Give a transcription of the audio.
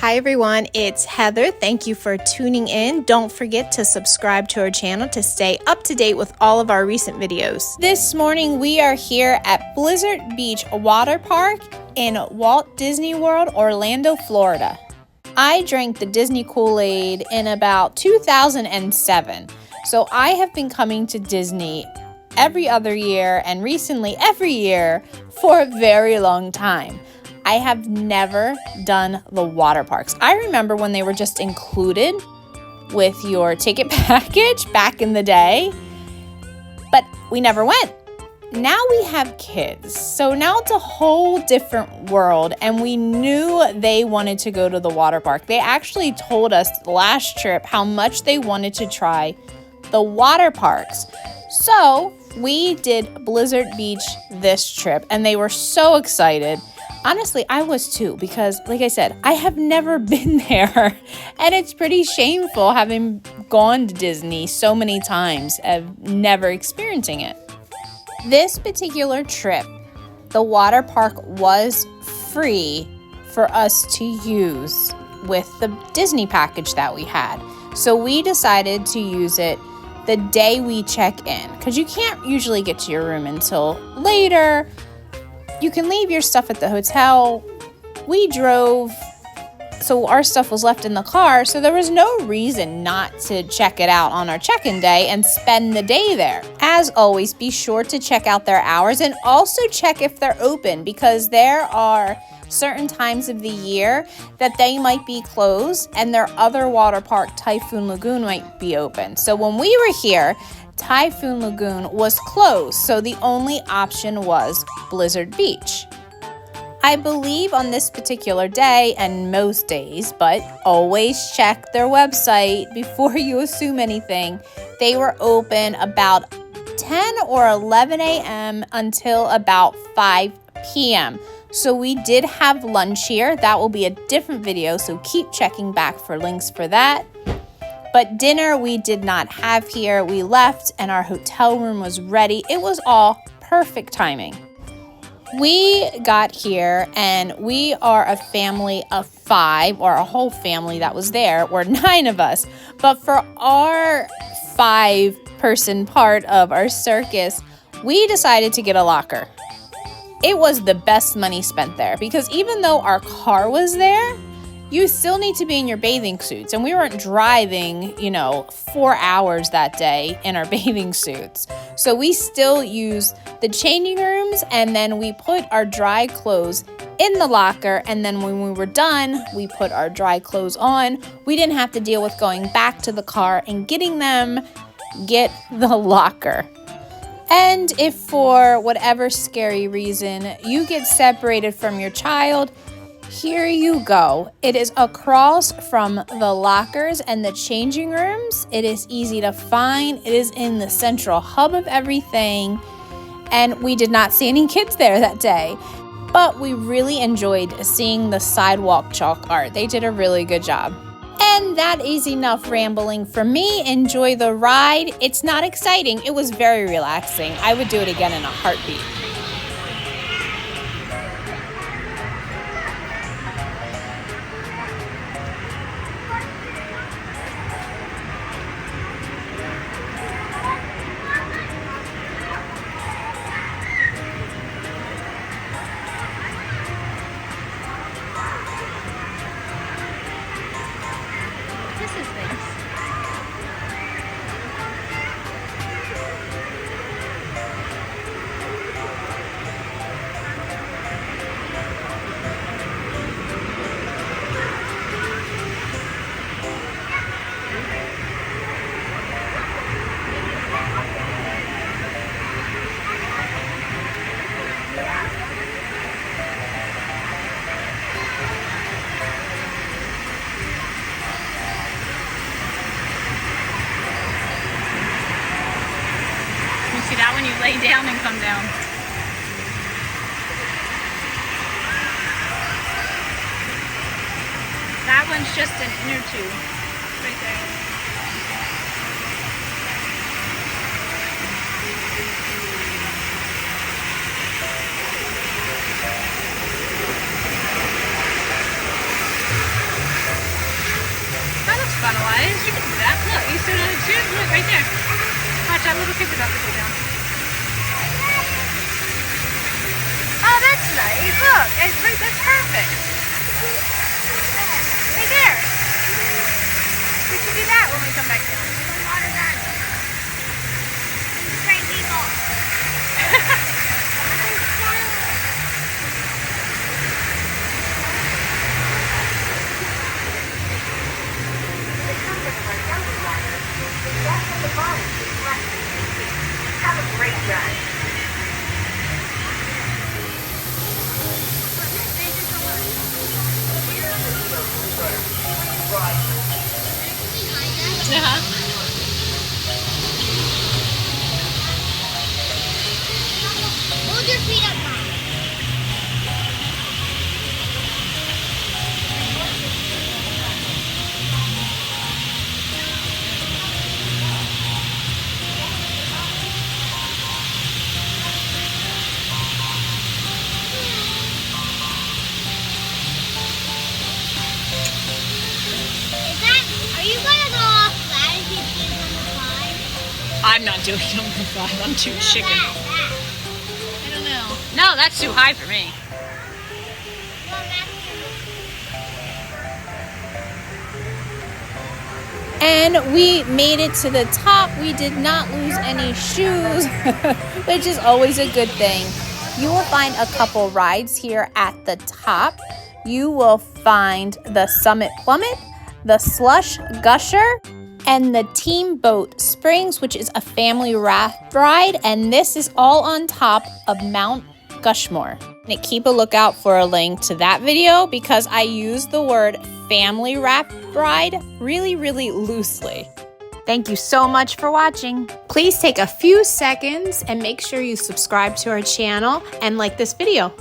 Hi everyone, it's Heather. Thank you for tuning in. Don't forget to subscribe to our channel to stay up to date with all of our recent videos. This morning we are here at Blizzard Beach Water Park in Walt Disney World, Orlando, Florida. I drank the Disney Kool-Aid in about 2007. So I have been coming to Disney every other year and recently every year for a very long time. I have never done the water parks. I remember when they were just included with your ticket package back in the day, but we never went. Now we have kids, so now it's a whole different world, and we knew they wanted to go to the water park. They actually told us last trip how much they wanted to try the water parks. So we did Blizzard Beach this trip, and they were so excited. Honestly, I was too, because like I said, I have never been there, and it's pretty shameful having gone to Disney so many times and never experiencing it. This particular trip, the water park was free for us to use with the Disney package that we had. So we decided to use it the day we check in, because you can't usually get to your room until later. You can leave your stuff at the hotel. We drove, so our stuff was left in the car, so there was no reason not to check it out on our check-in day and spend the day there. As always, be sure to check out their hours and also check if they're open, because there are certain times of the year that they might be closed and their other water park, Typhoon Lagoon, might be open. So when we were here, Typhoon Lagoon was closed, so the only option was Blizzard Beach. I believe on this particular day, and most days, but always check their website before you assume anything, they were open about 10 or 11 a.m. until about 5 p.m. So we did have lunch here. That will be a different video, so keep checking back for links for that. But dinner we did not have here. We left and our hotel room was ready. It was all perfect timing. We got here and we are a family of 5, or a whole family that was there, or 9 of us. But for our 5-person part of our circus, we decided to get a locker. It was the best money spent there, because even though our car was there, you still need to be in your bathing suits. And we weren't driving, 4 hours that day in our bathing suits. So we still used the changing rooms, and then we put our dry clothes in the locker. And then when we were done, we put our dry clothes on. We didn't have to deal with going back to the car and getting them, get the locker. And if for whatever scary reason you get separated from your child, here you go. It is across from the lockers and the changing rooms. It is easy to find. It is in the central hub of everything. And we did not see any kids there that day. But we really enjoyed seeing the sidewalk chalk art. They did a really good job. And that is enough rambling from me. Enjoy the ride. It's not exciting. It was very relaxing. I would do it again in a heartbeat. See that when you lay down and come down. That one's just an inner tube right there. right there. Watch, that little kid's about to go down. Oh, that's nice. Look, it's right, that's perfect. Right there. We should do that when we come back down. The water down. It's right people. Have a great ride. Hold your feet up, Mom. Are you gonna go off flat if you do number 5? I'm not doing number 5. I'm too chicken. That. I don't know. No, that's too high for me. And we made it to the top. We did not lose any shoes, which is always a good thing. You will find a couple rides here at the top. You will find the Summit Plummet, the Slush Gusher, and the Teamboat Springs, which is a family raft ride. And this is all on top of Mount Gushmore. And keep a lookout for a link to that video because I use the word family raft ride really, really loosely. Thank you so much for watching. Please take a few seconds and make sure you subscribe to our channel and like this video.